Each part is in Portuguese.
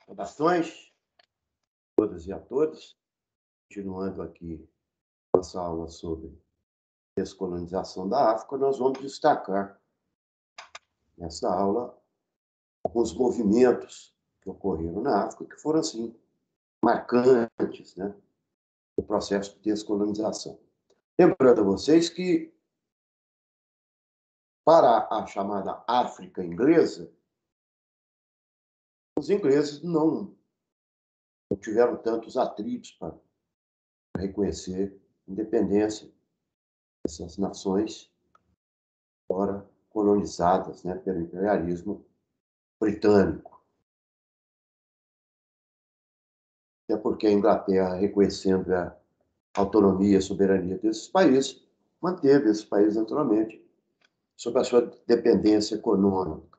Saudações a todas e a todos. Continuando aqui nossa aula sobre descolonização da África, nós vamos destacar nessa aula alguns movimentos que ocorreram na África que foram, assim, marcantes, né, no processo de descolonização. Lembrando a vocês que, para a chamada África inglesa, os ingleses não tiveram tantos atritos para reconhecer a independência dessas nações fora colonizadas, né, pelo imperialismo britânico. Até porque a Inglaterra, reconhecendo a autonomia e a soberania desses países, manteve esses países, naturalmente, sob a sua dependência econômica.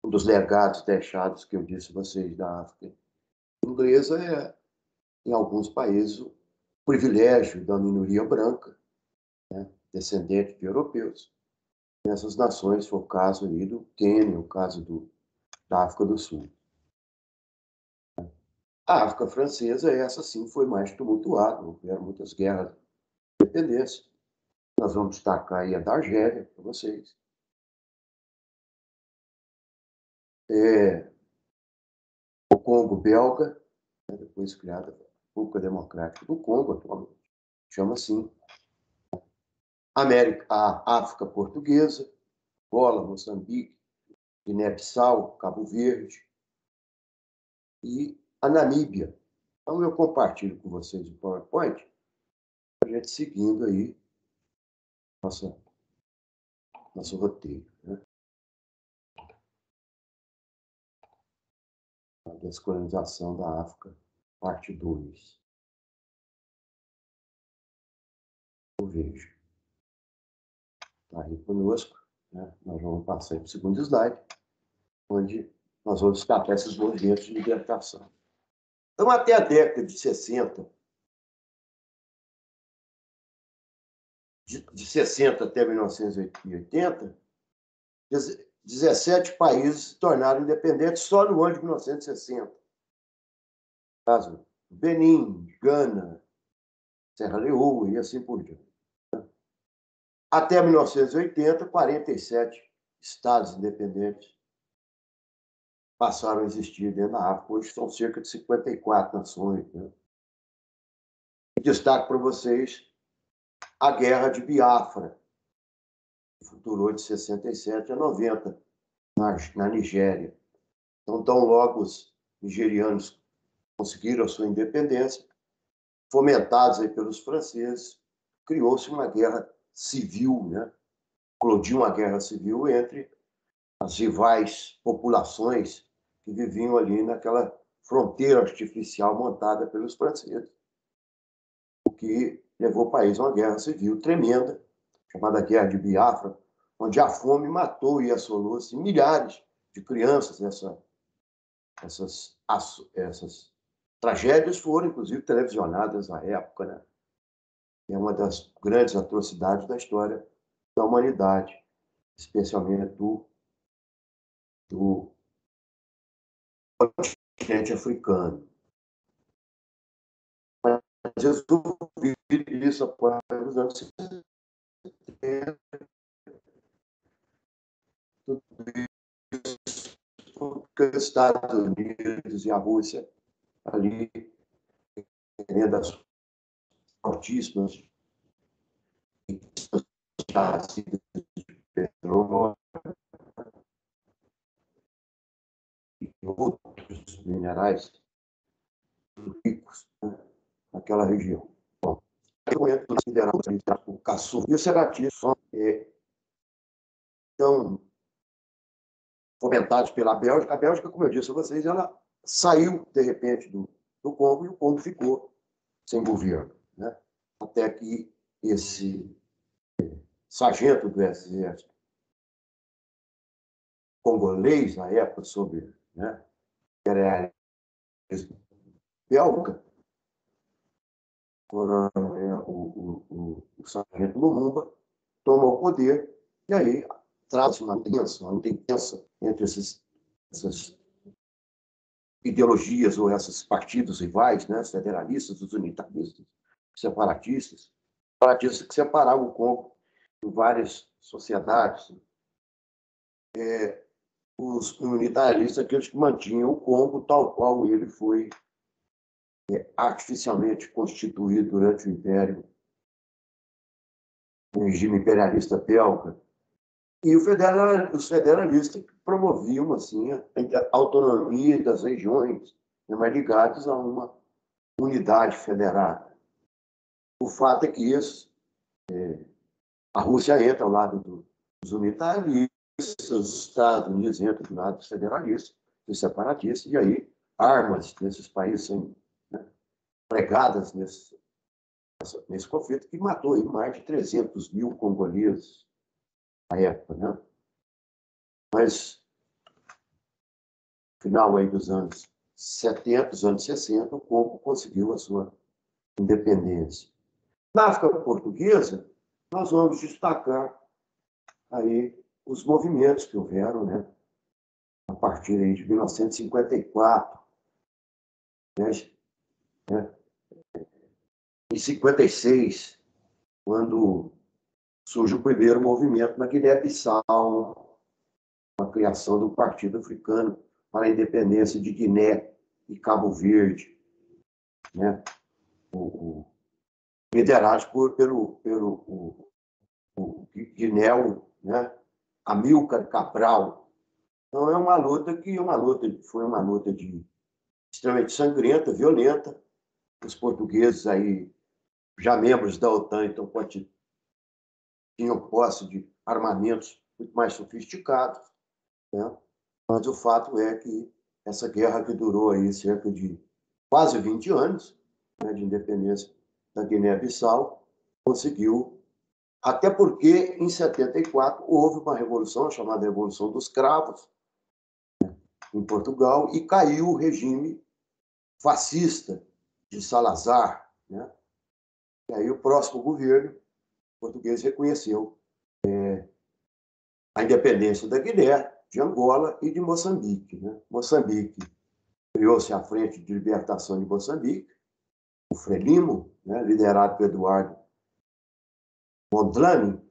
Um dos legados deixados, que eu disse a vocês, da África inglesa é, em alguns países, o privilégio da minoria branca, né, descendente de europeus. Nessas nações, foi o caso aí do Quênia, o caso da África do Sul. A África francesa, essa sim, foi mais tumultuada, houveram muitas guerras de independência. Nós vamos destacar aí a da Argélia, para vocês. O Congo belga, né, depois criada a República Democrática do Congo, atualmente, chama assim. A África Portuguesa, Angola, Moçambique, Guiné-Bissau, Cabo Verde e a Namíbia. Então, eu compartilho com vocês o PowerPoint, a gente seguindo aí nosso roteiro, né? A descolonização da África, parte 2. Eu vejo. Está aí conosco, né? Nós vamos passar para o segundo slide, onde nós vamos destacar esses movimentos de libertação. Então, até a década de 60, de 60 até 1980, 17 países se tornaram independentes só no ano de 1960. Caso do Benin, Gana, Serra Leoa e assim por diante. Até 1980, 47 estados independentes passaram a existir dentro da África. Hoje são cerca de 54 nações, né? Destaco para vocês a Guerra de Biafra, que durou de 67 a 90, na Nigéria. Então, tão logo os nigerianos conseguiram a sua independência, fomentados aí pelos franceses, criou-se uma guerra civil, né? Eclodiu uma guerra civil entre as rivais populações que viviam ali naquela fronteira artificial montada pelos franceses, o que levou o país a uma guerra civil tremenda, chamada Guerra de Biafra, onde a fome matou e assolou-se milhares de crianças. Essas tragédias foram, inclusive, televisionadas à época, né? É uma das grandes atrocidades da história da humanidade, especialmente do continente africano. Mas resolvi isso após os anos 70, tudo isso porque os Estados Unidos e a Rússia ali querendo as fortíssimas de petróleo e outros minerais ricos, né, naquela região. Bom, eu entro considerado o caçu e o ceratismo então fomentados pela Bélgica. A Bélgica, como eu disse a vocês, ela saiu, de repente, do Congo, e o Congo ficou sem governo, né? Até que esse sargento do exército congolês, na época, sob, né, era belga, o sargento Lumumba tomou o poder, e aí traz uma tensão intensa entre essas ideologias ou esses partidos rivais, né, os federalistas, os unitaristas, os separatistas que separavam o Congo em várias sociedades. Os unitaristas, aqueles que mantinham o Congo tal qual ele foi artificialmente constituído durante o Império, o regime imperialista belga. E os federalistas promoviam assim, a autonomia das regiões, mas ligados a uma unidade federada. O fato é que a Rússia entra ao lado dos unitaristas, os Estados Unidos entram do lado dos federalistas, dos separatistas, e aí armas desses países são, né, pregadas nesse conflito que matou aí mais de 300 mil congoleses na época, né? Mas no final aí dos anos 70, dos anos 60, o Congo conseguiu a sua independência. Na África Portuguesa, nós vamos destacar aí os movimentos que houveram, né, a partir aí de 1954, né, em 56, quando surge o primeiro movimento na Guiné-Bissau, a criação do Partido Africano para a Independência de Guiné e Cabo Verde, né, liderados pelo Guinéu, né, Amílcar Cabral. Então é uma luta que foi uma luta extremamente sangrenta, violenta. Os portugueses aí, já membros da OTAN, então tinham posse de armamentos muito mais sofisticados, né? Mas o fato é que essa guerra que durou aí cerca de quase 20 anos, né, de independência da Guiné-Bissau, conseguiu, até porque em 74 houve uma revolução chamada Revolução dos Cravos, né, em Portugal, e caiu o regime fascista de Salazar, né? E aí o próximo governo português reconheceu a independência da Guiné, de Angola e de Moçambique, né? Moçambique criou-se a Frente de Libertação de Moçambique, o Frelimo, né, liderado por Eduardo Mondlane,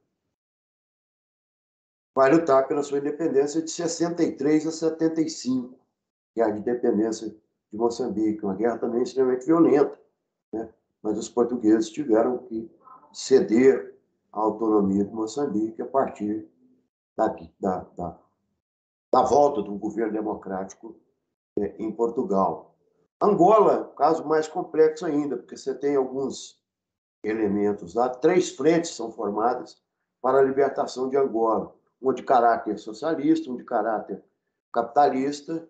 vai lutar pela sua independência de 63 a 75, que é a independência de Moçambique, uma guerra também extremamente violenta, né? Mas os portugueses tiveram que ceder a autonomia de Moçambique a partir da volta do governo democrático em Portugal. Angola, caso mais complexo ainda, porque você tem alguns elementos lá. 3 frentes são formadas para a libertação de Angola. Uma de caráter socialista, uma de caráter capitalista,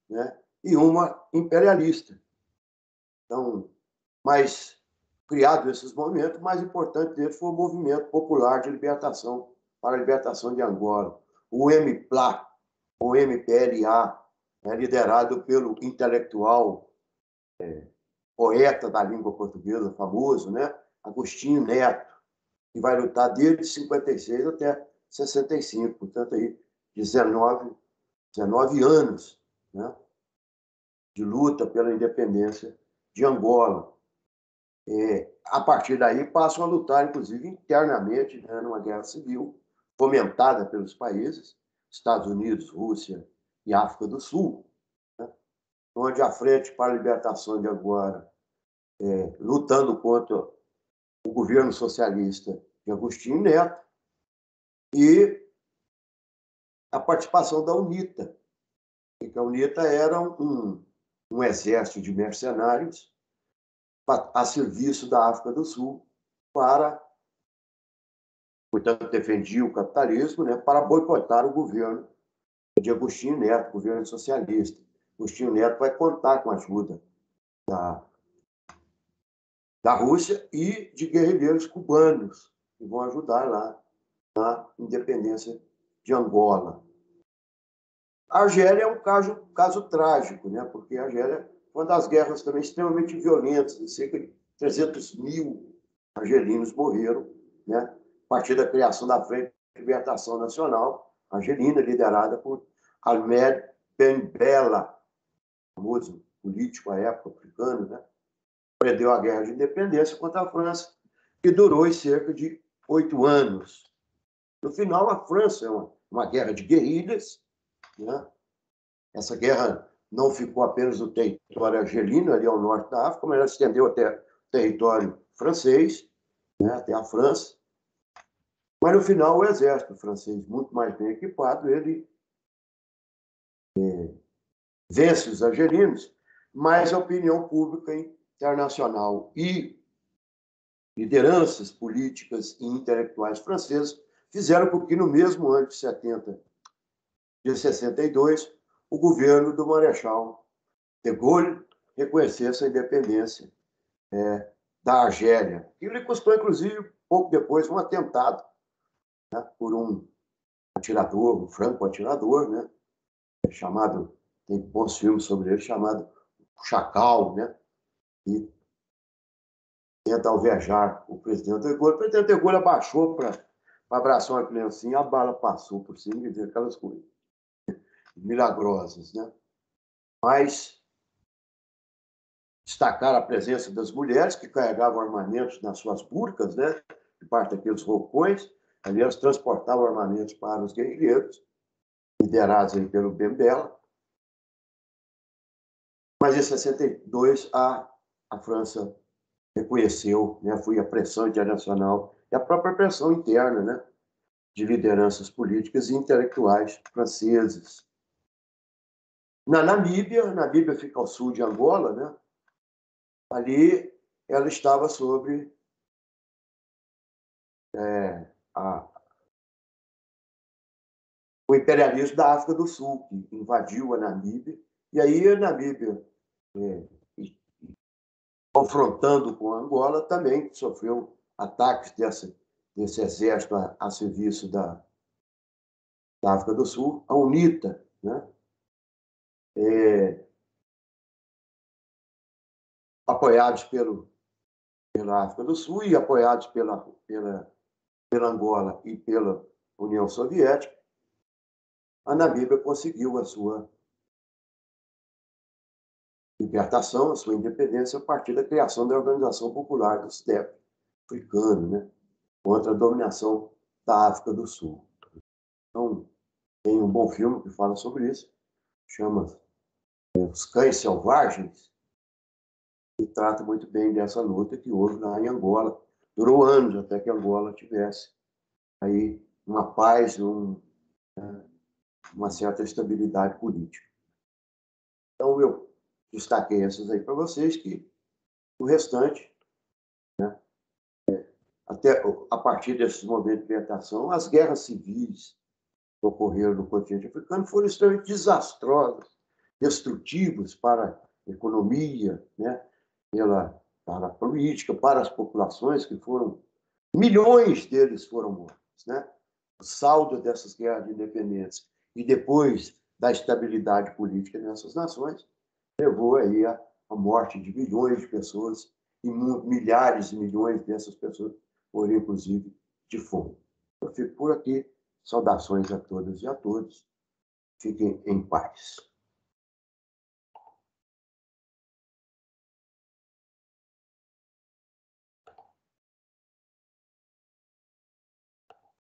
né, e uma imperialista. Então, mas criado esses movimentos, o mais importante dele foi o Movimento Popular de Libertação para a Libertação de Angola, o MPLA, ou MPLA, né, liderado pelo intelectual, poeta da língua portuguesa, famoso, né, Agostinho Neto, que vai lutar desde 56 até 65, portanto, aí 19 anos, né, de luta pela independência de Angola. A partir daí, passam a lutar, inclusive, internamente, né, numa guerra civil, fomentada pelos países, Estados Unidos, Rússia e África do Sul, né, onde a Frente para a Libertação de Angola, lutando contra o governo socialista de Agostinho Neto, e a participação da UNITA, que a UNITA era um exército de mercenários a serviço da África do Sul portanto, defendia o capitalismo, né, para boicotar o governo de Agostinho Neto, governo socialista. Agostinho Neto vai contar com a ajuda da Rússia e de guerrilheiros cubanos, que vão ajudar lá na independência de Angola. A Argélia é um caso trágico, né, porque a Argélia foi uma das guerras também extremamente violentas, cerca de 300 mil argelinos morreram, né, a partir da criação da Frente de Libertação Nacional argelina, liderada por Ahmed Ben Bella, famoso político à época africano, né? Perdeu a guerra de independência contra a França, que durou cerca de 8 anos. No final, a França é uma guerra de guerrilhas, né? Essa guerra não ficou apenas no território argelino, ali ao norte da África, mas ela se estendeu até o território francês, né? Até a França. Mas, no final, o exército francês, muito mais bem equipado, ele vence os argelinos, mas a opinião pública internacional e lideranças políticas e intelectuais franceses fizeram com que, no mesmo ano de 62, o governo do Marechal de Gaulle reconhecesse a independência da Argélia. E lhe custou, inclusive, pouco depois, um atentado, né, por um atirador, um franco-atirador, né, chamado, tem bons filmes sobre ele, chamado Chacal, né, e tenta alvejar o presidente de Gaulle. O presidente de Gaulle abaixou para abraçar uma criancinha, a bala passou por cima, e aquelas coisas milagrosas, né? Mas destacar a presença das mulheres que carregavam armamentos nas suas burcas, né? De parte daqueles roupões, ali elas transportavam armamentos para os guerrilheiros, liderados aí pelo Bembela. Mas em 62 a França reconheceu, né? Foi a pressão internacional e a própria pressão interna, né? De lideranças políticas e intelectuais franceses. Na Namíbia fica ao sul de Angola, né? Ali ela estava sob o imperialismo da África do Sul, que invadiu a Namíbia, e aí a Namíbia, confrontando com a Angola, também sofreu ataques desse exército a serviço da África do Sul, a UNITA, né? Apoiados pela África do Sul e apoiados pela Angola e pela União Soviética, a Namíbia conseguiu a sua libertação, a sua independência, a partir da criação da Organização Popular do Steppe Africano, né? Contra a dominação da África do Sul. Então, tem um bom filme que fala sobre isso, chama Os Cães Selvagens, e trata muito bem dessa luta que houve lá em Angola. Durou anos até que Angola tivesse aí uma paz, uma certa estabilidade política. Então, eu destaquei essas aí para vocês, que o restante, né, até a partir desses momentos de libertação, as guerras civis que ocorreram no continente africano foram extremamente desastrosas, destrutivas para a economia, né, para a política, para as populações, que foram, milhões deles foram mortos, né? O saldo dessas guerras de independência e depois da estabilidade política nessas nações levou aí a morte de milhões de pessoas e milhares e milhões dessas pessoas foram, inclusive, de fome. Eu fico por aqui. Saudações a todas e a todos. Fiquem em paz.